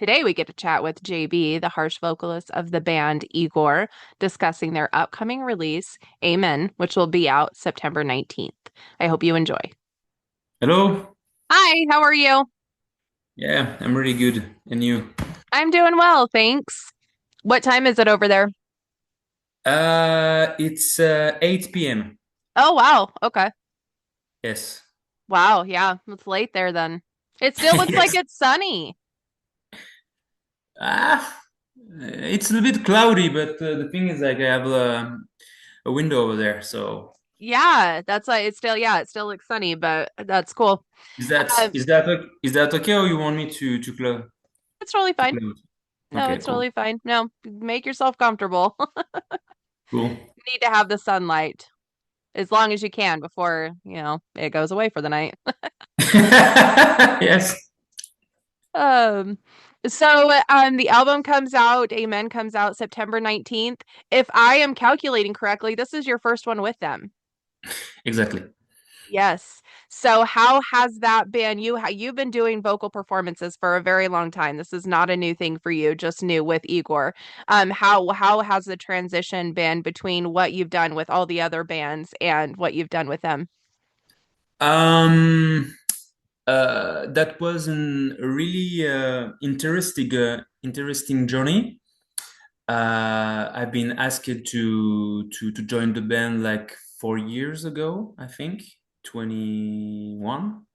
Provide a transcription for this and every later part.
Today we get to chat with JB, the harsh vocalist of the band Igorrr, discussing their upcoming release, Amen, which will be out September 19th. I hope you enjoy. Hello. Hi, how are you? Yeah, I'm really good. And you? I'm doing well, thanks. What time is it over there? It's 8 p.m. Oh, wow. Okay. Yes. Wow, yeah, it's late there then. It still looks like Yes. it's sunny. Ah, it's a little bit cloudy, but the thing is, like, I have a window over there. So Yeah, that's like it's still yeah, it still looks sunny, but that's cool. is that Um, is that is that okay, or you want me to close it's totally to fine. close? No, Okay, it's cool, totally fine. No, make yourself comfortable. cool. Need to have the sunlight as long as you can before, it goes away for the night. Yes. Um, so the album comes out, Amen comes out September 19th. If I am calculating correctly, this is your first one with them. Exactly. Yes. So how has that been? You've been doing vocal performances for a very long time. This is not a new thing for you, just new with Igorrr. How has the transition been between what you've done with all the other bands and what you've done with them? Um, that was a really interesting journey. I've been asked to join the band like 4 years ago, I think, 21,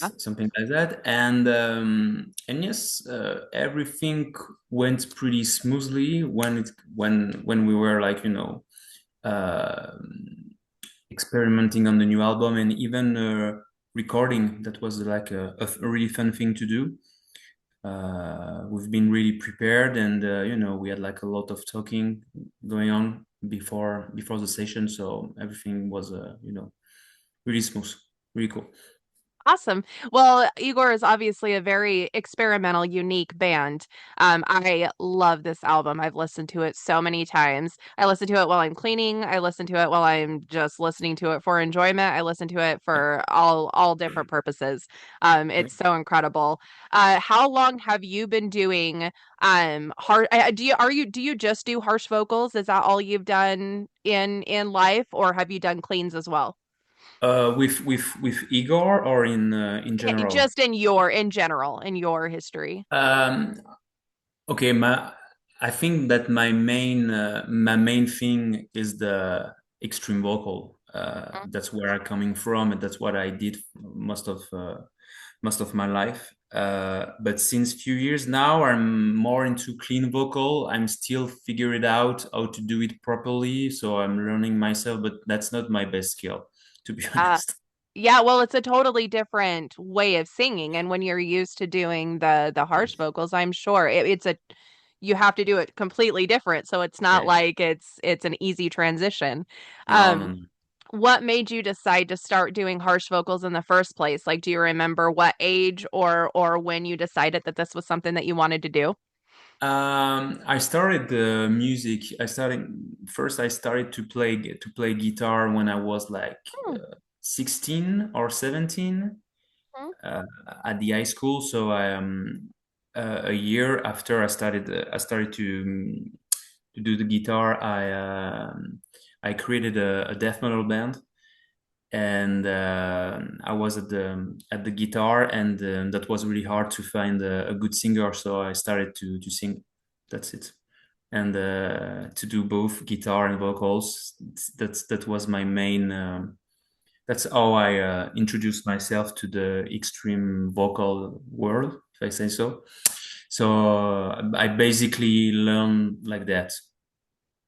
Huh? something like that. And yes, everything went pretty smoothly when we were like uh, experimenting on the new album and even recording. That was like a really fun thing to do. We've been really prepared, and we had like a lot of talking going on before the session, so everything was really smooth, really cool. Awesome. Well, Igor is obviously a very experimental, unique band. I love this album. I've listened to it so many times. I listen to it while I'm cleaning. I listen to it while I'm just listening to it for enjoyment. I listen to it for all different purposes. It's so incredible. How long have you been doing har do you just do harsh vocals? Is that all you've done in life, or have you done cleans as well? With Igor, or in general? Just in general, in your history. Um, okay, I think that my main thing is the extreme vocal. That's where I'm coming from, and that's what I did most of my life. But since few years now, I'm more into clean vocal. I'm still figuring out how to do it properly, so I'm learning myself. But that's not my best skill, to be Uh, honest. yeah, well, it's a totally different way of singing, and when you're used to doing the harsh vocals, I'm sure it's a you have to do it completely different. So it's not Yeah. like it's an easy transition. No, no, Um, no. what made you decide to start doing harsh vocals in the first place? Like, do you remember what age or when you decided that this was something that you wanted to do? I started the music. I started to play guitar when I was like Hmm. 16 or 17 Hmm. uh, at the high school. So a year after I started to do the guitar. I created a death metal band, and I was at the guitar, and that was really hard to find a good singer. So I started to sing. That's it. And to do both guitar and vocals. That was my main. That's how I introduced myself to the extreme vocal world, if I say so. So I basically learned like that.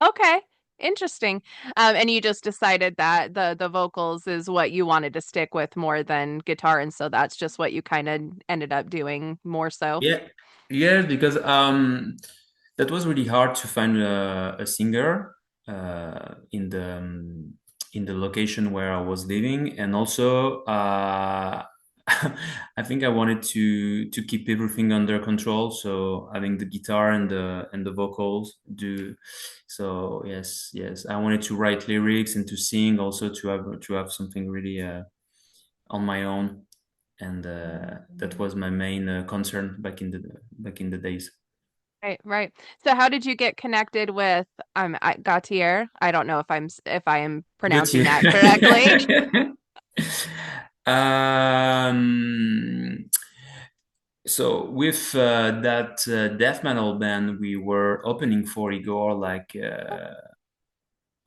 Okay, interesting. And you just decided that the vocals is what you wanted to stick with more than guitar, and so that's just what you kind of ended up doing more so. Yeah, yeah, because that was really hard to find a singer in the location where I was living, and also I think I wanted to keep everything under control. So having the guitar and the vocals do. So yes, yes, I wanted to write lyrics and to sing, also to have something really on my own. and that was my main concern back in the days. Right, right. So how did you get connected with Gautier? I don't know if I am pronouncing Gauthier. that correctly. um, so with that death metal band, we were opening for Igorrr. Like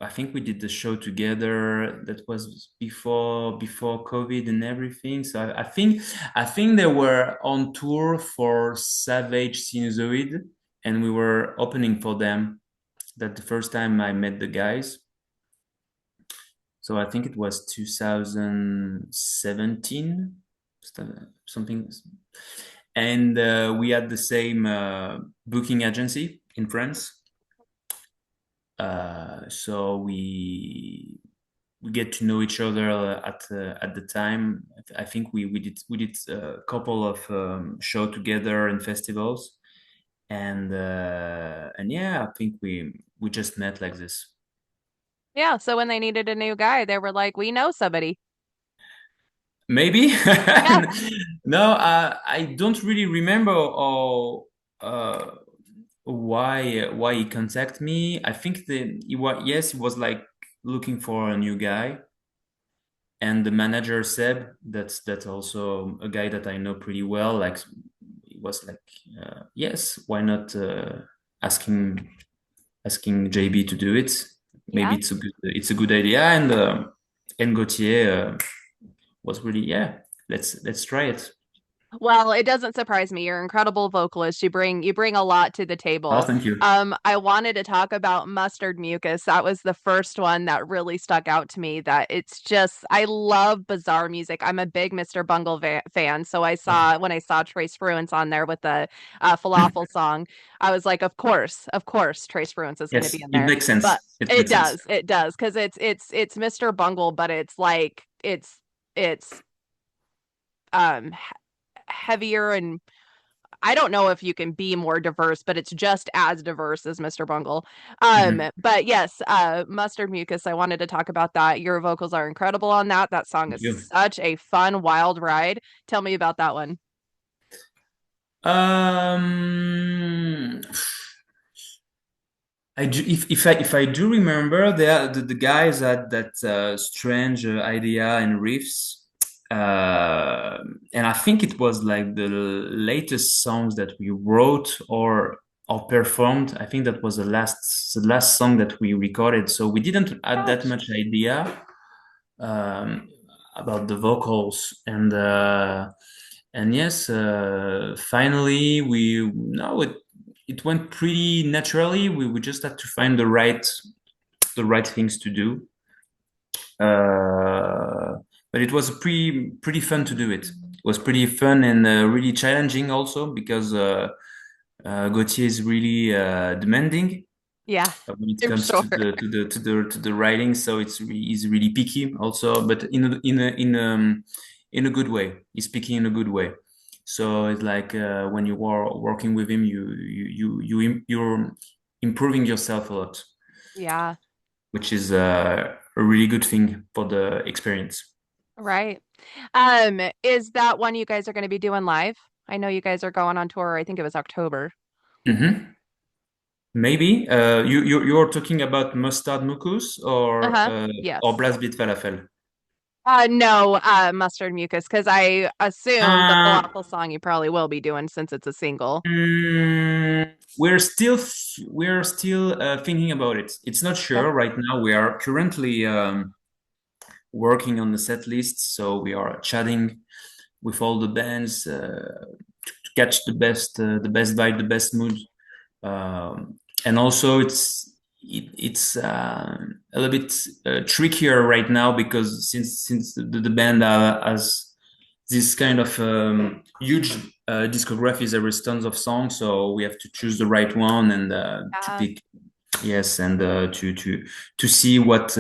I think we did the show together. That was before COVID and everything. So I think they were on tour for Savage Sinusoid, and we were opening for them. That the first time I met the guys. So I think it was 2017, something. And we had the same booking agency in France. So we get to know each other at the time. I think we did a couple of show together in festivals, and yeah, I think we just met like this. Yeah, so when they needed a new guy, they were like, "We know somebody." Maybe. Yeah, No, I don't really remember uh, why he contacted me. I think he was, yes, he was like looking for a new guy, and the manager Seb, that's also a guy that I know pretty well. Like he was like, yes, why not asking JB to do it? Maybe yeah. it's a good idea, and Gauthier was really, yeah, let's try it. Well, it doesn't surprise me. You're an incredible vocalist. You bring a lot to the Oh, table. thank you. I wanted to talk about Mustard Mucus. That was the first one that really stuck out to me. That it's just I love bizarre music. I'm a big Mr. Bungle fan, so I Okay. saw when I saw Trace Fruins on there with the falafel song, I was like, of course, Trace Fruins is going to be Yes, in it there. makes sense. But It makes sense. it does, because it's Mr. Bungle, but it's like it's heavier and I don't know if you can be more diverse, but it's just as diverse as Mr. Bungle. Mhm. But yes, Mustard Mucus, I wanted to talk about that. Your vocals are incredible on that. That song Thank is you. such a fun, wild ride. Tell me about that one. Um, if I do remember, the guys had that strange idea and riffs, and I think it was like the latest songs that we wrote or performed. I think that was the last song that we recorded. So we didn't add that Gosh. much idea um, about the vocals and yes, finally we no it went pretty naturally. We just had to find the right things to do. Uh, but it was pretty fun to do it. It was pretty fun and really challenging also because Gauthier is really demanding Yeah, when it I'm comes sure. to the writing. So he's really picky also, but in a good way. He's picky in a good way. So it's like when you are working with him, you're improving yourself a lot, Yeah, which is a really good thing for the experience. right. Is that one you guys are going to be doing live? I know you guys are going on tour. I think it was October. Hmm. Maybe you're talking about mustard mucus Uh-huh. or Yes. blast beat falafel. No, Mustard Mucus, because I assume the Uh, falafel song you probably will be doing since it's a single. Mm, we're still thinking about it. It's not Okay. sure right now. We are currently working on the set list, so we are chatting with all the bands to catch the best vibe, the best mood, and also it's a little bit trickier right now because since the band has this kind of huge discography, there is tons of songs, so we have to choose the right one and to Uh, pick, yes, and to see what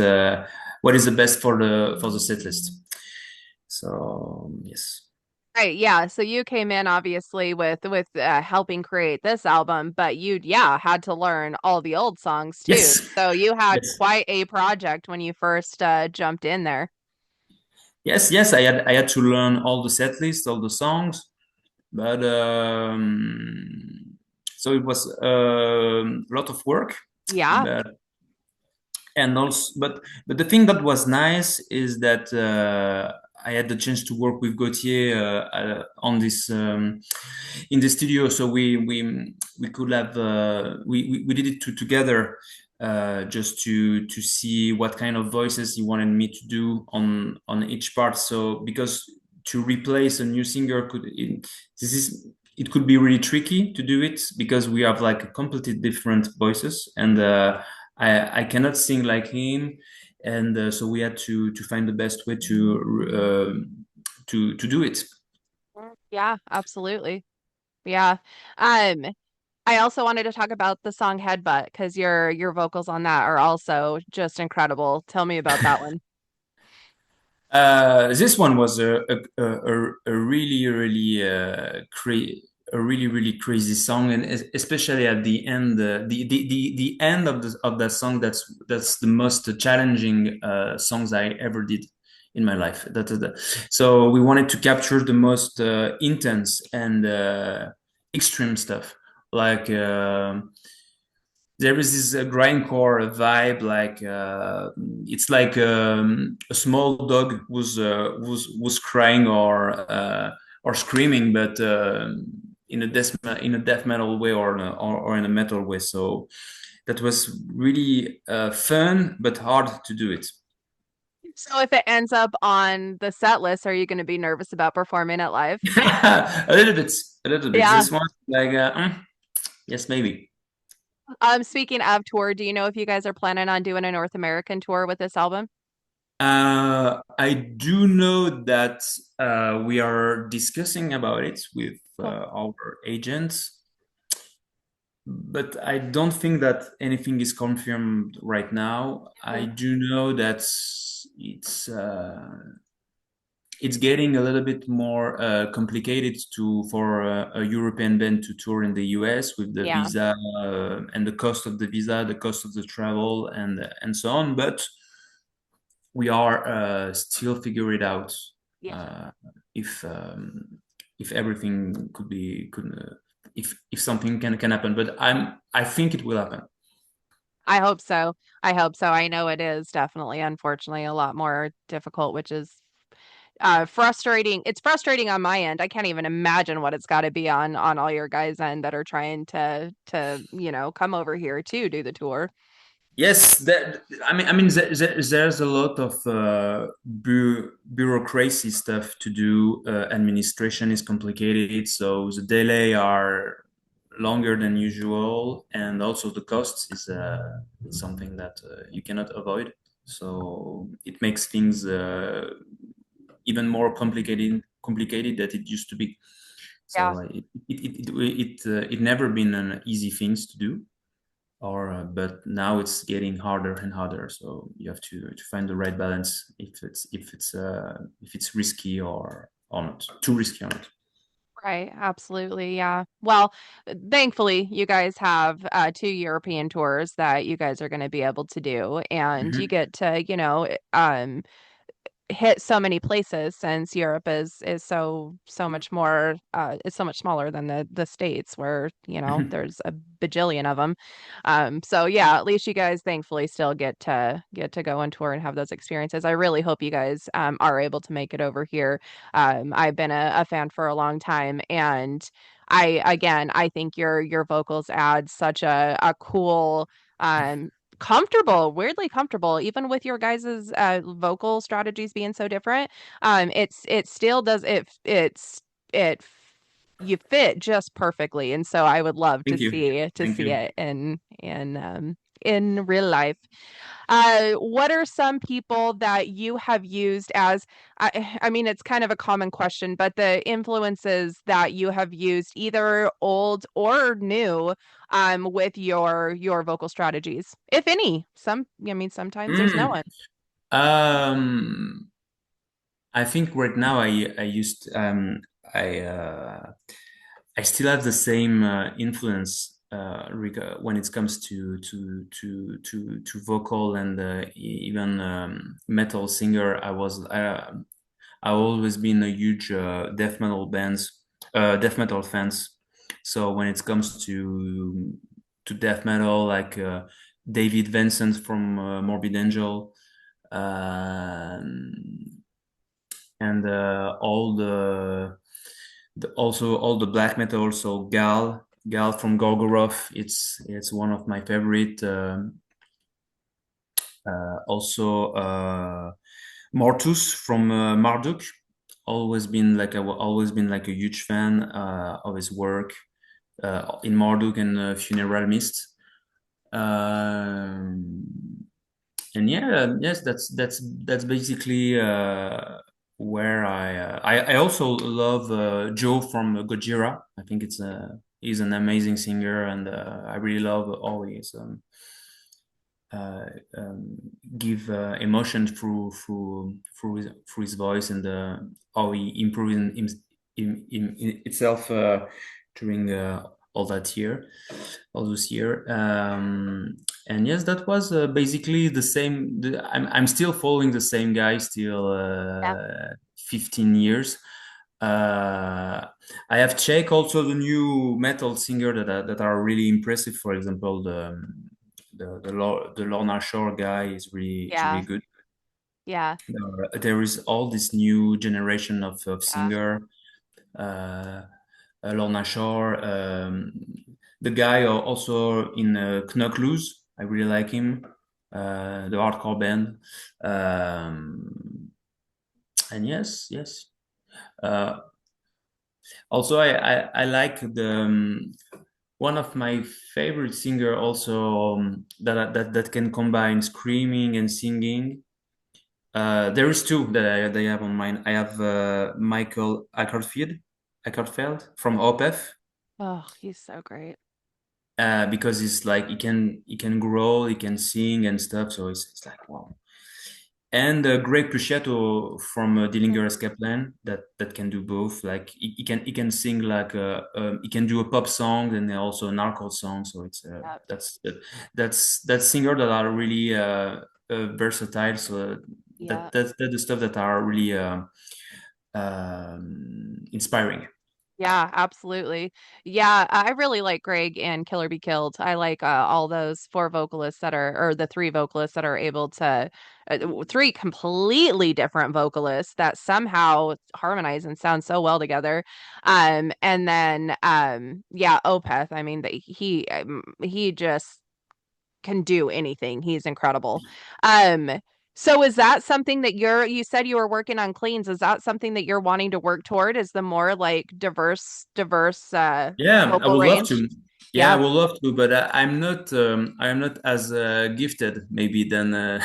is the best for the set list. So yes, right, yeah. So you came in obviously with helping create this album, but you yeah had to learn all the old songs too. yes, So you had yes. quite a project when you first jumped in there. Yes, I had to learn all the set list, all the songs, but so it was a lot of work. Yeah. But and also but the thing that was nice is that I had the chance to work with Gauthier on this in the studio, so we could have we did it together just to see what kind of voices he wanted me to do on each part. So because to replace a new singer this is it could be really tricky to do it because we have like completely different voices, and I cannot sing like him, and so we had to find the best way to do it. Yeah, absolutely. Yeah. Um, I also wanted to talk about the song Headbutt because your vocals on that are also just incredible. Tell me about that one. This one was a really a really crazy song, and especially at the end, the end of that song. That's the most challenging songs I ever did in my life. So we wanted to capture the most intense and extreme stuff, like. There is this grindcore vibe, like it's like a small dog was crying or screaming, but in a death metal way or in a metal way. So that was really fun but hard to do it. So if it ends up on the set list, are you going to be nervous about performing it live? A little bit, a little bit. Yeah. This one, like, yes, maybe. Speaking of tour, do you know if you guys are planning on doing a North American tour with this album? I do know that we are discussing about it with Cool. our agents, but I don't think that anything is confirmed right now. I Mhm. do know that it's getting a little bit more complicated to for a European band to tour in the US with the Yeah. visa and the cost of the visa, the cost of the travel, and so on. But we are still figure it out Yeah. uh, if if everything could if something can happen. But I think it will happen. I hope so. I hope so. I know it is definitely, unfortunately, a lot more difficult, which is frustrating. It's frustrating on my end. I can't even imagine what it's got to be on all your guys' end that are trying to come over here to do the tour. Yes, that I mean, there's a lot of bureaucracy stuff to do. Administration is complicated, so the delay are longer than usual, and also the cost is something that you cannot avoid. So it makes things even more complicated than it used to be. Yeah. So it never been an easy things to do, or but now it's getting harder and harder. So you have to find the right balance if it's risky or not too risky or not. Right, absolutely. Yeah. Well, thankfully, you guys have two European tours that you guys are going to be able to do, and you Mhm. get to hit so many places since Europe is so much more is so much smaller than the States where there's a bajillion of them. So yeah, at least you guys thankfully still get to go on tour and have those experiences. I really hope you guys are able to make it over here. I've been a fan for a long time, and I think your vocals add such a cool comfortable, weirdly comfortable, even with your guys's vocal strategies being so different. It still does it you fit just perfectly, and so I would love to Thank you. Thank see you. it in real life. What are some people that you have used as, I mean, it's kind of a common question, but the influences that you have used, either old or new, with your vocal strategies, if any? I mean, sometimes there's no Mm. one. um I think right now I used I I still have the same influence when it comes to vocal and even metal singer. I've always been a huge death metal fans. So when it comes to death metal, like David Vincent from Morbid Angel, um, and also all the black metal. So Gal from Gorgoroth, it's one of my favorite. Also Mortus from Marduk. Always been like a huge fan of his work in Marduk and Funeral Mist. Um, and yeah, yes, that's basically where I also love Joe from Gojira. I think he's an amazing singer, and I really love all his uh, um, give emotion through his voice, and how he improved in itself during all those year. And yes, that was basically the same. I'm still following the same guy still Yeah. 15 years. Uh, I have checked also the new metal singer that are really impressive. For example, the Lorna Shore guy is really Yeah. good. Yeah. There is all this new generation of Yeah. singer. Uh, Lorna Shore, the guy also in Knockloose. I really like him. The hardcore band. And yes, yes. Uh, Also, I like the one of my favorite singer also that can combine screaming and singing. There is two that I have on mind. I have Michael Ackerfeld from Opeth, Oh, he's so great. because he's like he can growl, he can sing and stuff. So it's like wow. And Greg Puciato from Mhm. Dillinger Escape Plan that can do both. Like he can sing like he can do a pop song and also a narco song. So it's Yep. that's singer that are really versatile. So Yeah. that's the stuff that are really inspiring. Yeah, absolutely. Yeah, I really like Greg and Killer Be Killed. I like all those four vocalists that are, or the three vocalists that are able to, three completely different vocalists that somehow harmonize and sound so well together. And then, yeah, Opeth. I mean, he just can do anything. He's incredible. Um, so is that something that you said you were working on cleans? Is that something that you're wanting to work toward? Is the more like diverse Yeah, I vocal would love range? to. Yeah, I Yeah. would love to, but I'm not as gifted maybe than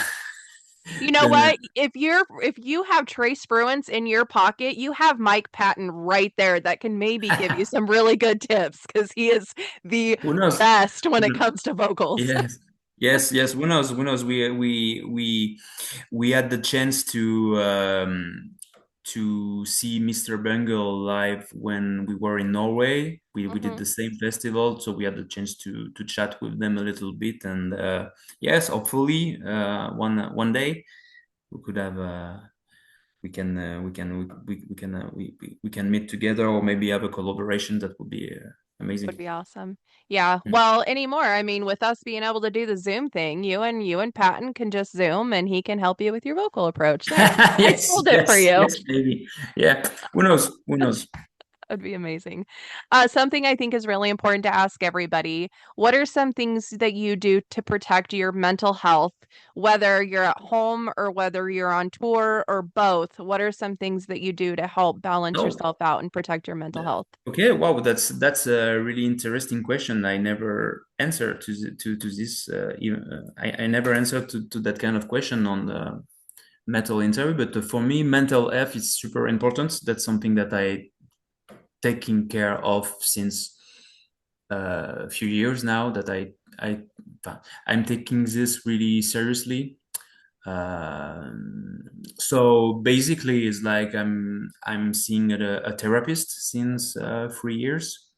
You know than what? If you have Trace Bruins in your pocket, you have Mike Patton right there that can maybe give you some really good tips because he is the who knows? best when it comes to vocals. Yes, yes, yes. Who knows? Who knows? We had the chance to see Mr. Bungle live when we were in Norway. We did Hmm. the same festival, so we had the chance to chat with them a little bit. And yes, hopefully one day we could have we can meet together, or maybe have a collaboration. That would be Would amazing. be awesome. Yeah. Well, anymore. I mean, with us being able to do the Zoom thing, you and Patton can just Zoom and he can help you with your vocal approach. There. I Yes, sold it for yes, you. yes, maybe. Yeah. Who knows? Who knows? That'd be amazing. Something I think is really important to ask everybody. What are some things that you do to protect your mental health, whether you're at home or whether you're on tour or both? What are some things that you do to help balance No. yourself out and protect your mental health? Okay. Wow. That's a really interesting question. I never answered to this. I never answered to that kind of question on the metal interview. But for me, mental health is super important. That's something that I taking care of since a few years now. That I'm taking this really seriously. So basically, it's like I'm seeing a therapist since 3 years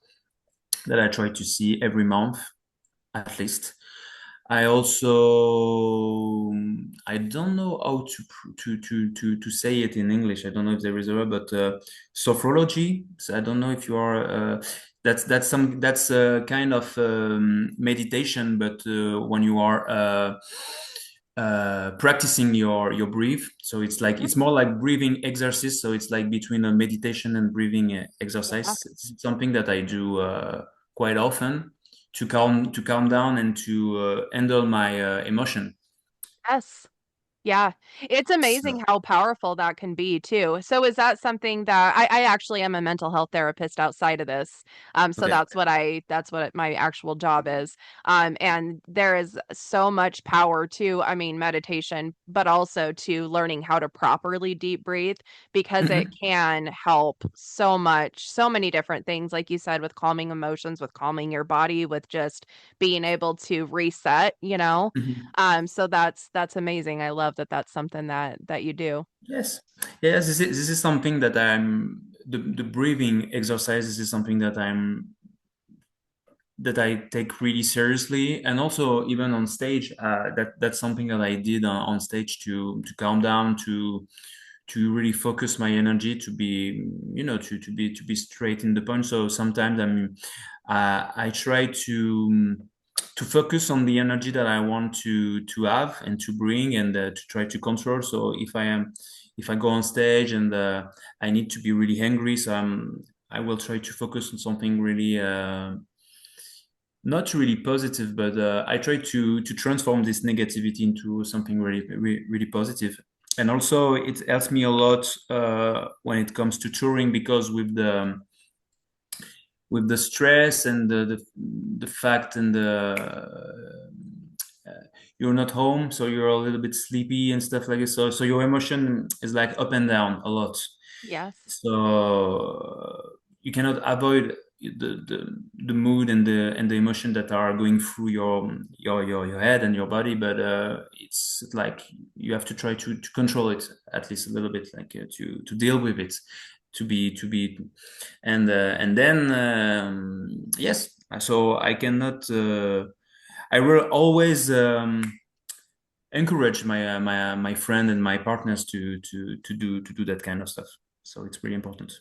that I try to see every month at least. I also I don't know how to say it in English. I don't know if there is a word, but sophrology. So I don't know if you are. That's a kind of meditation, but when you are practicing your breathe. So it's like Mhm. it's more like breathing exercise. So it's like between a meditation and breathing Yeah. exercise. It's something that I do quite often to calm down and to handle my emotion. Yes. Yeah, it's amazing So how powerful that can be too. So is that something that I actually am a mental health therapist outside of this. So okay. that's what my actual job is. And there is so much power to, I mean, meditation, but also to learning how to properly deep breathe because it Hmm. can help so much, so many different things, like you said, with calming emotions, with calming your body, with just being able to reset, you know? Hmm. So that's amazing. I love that that's something that you do. Yes, yes. This is something that the breathing exercise. This is something that I take really seriously, and also even on stage, that's something that I did on stage to calm down, to really focus my energy, to be to be straight in the punch. So sometimes I try to focus on the energy that I want to have and to bring and to try to control. So if I go on stage and I need to be really angry, so I will try to focus on something really not really positive, but I try to transform this negativity into something really really positive. And also, it helps me a lot when it comes to touring because with the stress and the fact and you're not home, so you're a little bit sleepy and stuff like this. So your emotion is like up and down a lot. Yes. So you cannot avoid the mood and the emotion that are going through your head and your body, but it's like you have to try to control it at least a little bit, like to deal with it, to be and then yes. So I cannot. I will always encourage my friend and my partners to do that kind of stuff. So it's really important.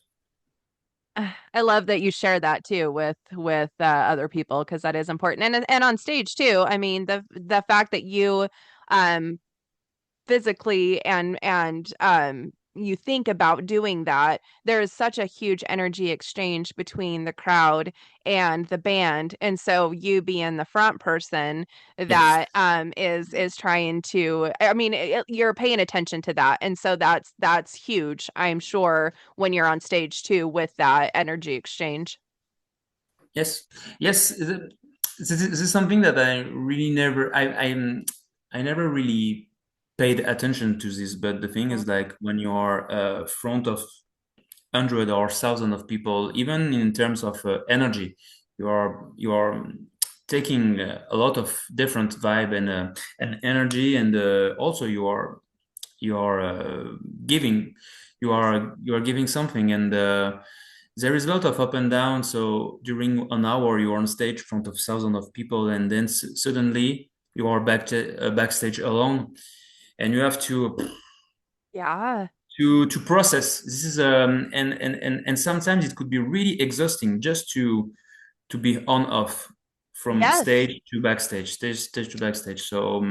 I love that you share that too with other people because that is important. And on stage too. I mean, the fact that you um physically and you think about doing that, there is such a huge energy exchange between the crowd and the band. And so you being the front person Yes. that is trying to, I mean, you're paying attention to that. And so that's huge, I'm sure, when you're on stage too with that energy exchange. Yes. Yes. This is something that I really never I never really paid attention to this. But the thing Mhm. is, like when you are front of hundred or thousand of people, even in terms of energy, you are taking a lot of different vibe and energy, and also you are giving Yes. you are giving something, and there is a lot of up and down. So during an hour you're on stage in front of thousands of people, and then suddenly you are backstage alone, and you have Yeah. to process. This is and sometimes it could be really exhausting just to be on off from Yes. stage to backstage, stage to backstage. So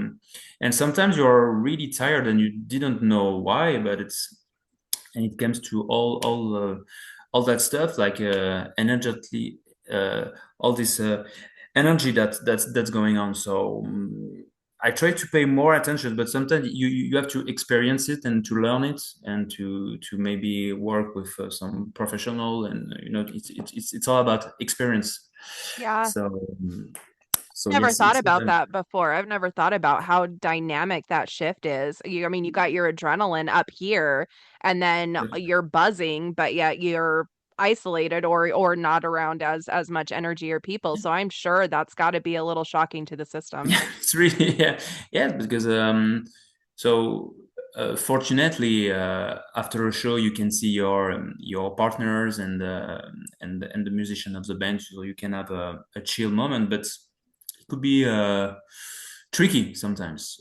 and sometimes you're really tired and you didn't know why, but it comes to all that stuff, like energetically, uh, all this energy that's going on. So I try to pay more attention, but sometimes you have to experience it and to learn it and to maybe work with some professional, and it's all about experience. Yeah. So so Never yes, thought it's about that before. I've never thought about how dynamic that shift is. I mean, you got your adrenaline up here and then you're buzzing, but yet you're isolated or not around as much energy or people. So I'm sure that's got to be a little shocking to the system. yeah, it's really yeah because so fortunately after a show you can see your partners and the musician of the band, so you can have a chill moment, but it could be tricky sometimes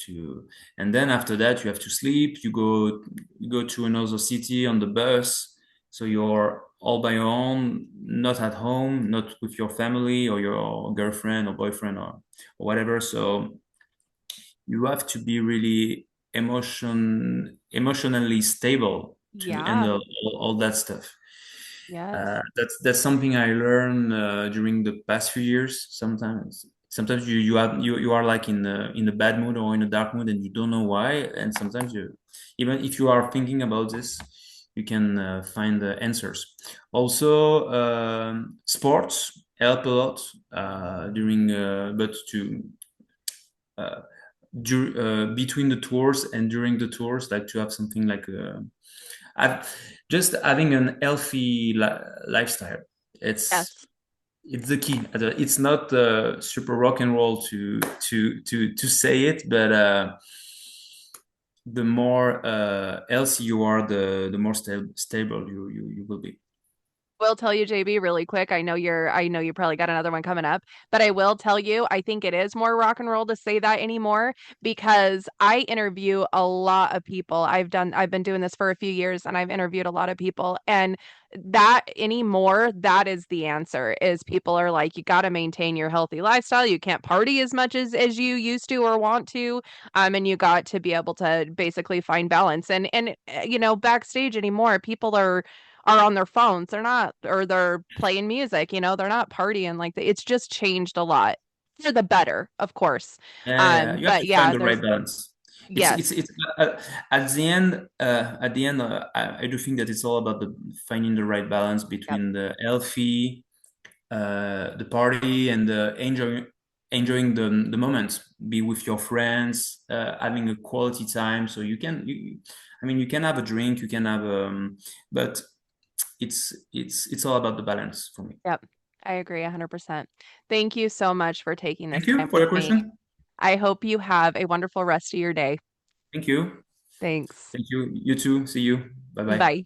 to. And then after that, you have to sleep. You go to another city on the bus, so you're all by your own, not at home, not with your family or your girlfriend or boyfriend or whatever. So you have to be really emotionally stable to Yeah. handle all that stuff. Yes. That's something I learned during the past few years. Sometimes you are like in a bad mood or in a dark mood and you don't know why. And sometimes you, even if you are thinking about this, you can find the answers. Also, sports help a lot during, but to uh, between the tours and during the tours, like to have something like I've just having an healthy lifestyle. It's Yes. it's the key. It's not super rock and roll to say it, but the more healthy you are, the more stable you will be. Will tell you, JB, really quick. I know you probably got another one coming up, but I will tell you, I think it is more rock and roll to say that anymore because I interview a lot of people. I've been doing this for a few years and I've interviewed a lot of people. And that anymore, that is the answer is people are like, you got to maintain your healthy lifestyle. You can't party as much as you used to or want to. And you got to be able to basically find balance. Backstage anymore, people are on their phones. They're not, or they're playing music, they're not partying like that. It's just changed a lot for the better, of course. Yeah, you have But to find yeah, the there's right balance. yes. It's at the end. I do think that it's all about the finding the right balance Yep. between the healthy, the party, and enjoying the moment. Be with your friends, having a quality time. So I mean, you can have a drink, you can have, but it's all about the balance for me. Yep. I agree 100%. Thank you so much for taking this Thank time you for with your me. question. I hope you have a wonderful rest of your day. Thank you. Thanks. Thank you. You too. See you. Bye bye. Bye.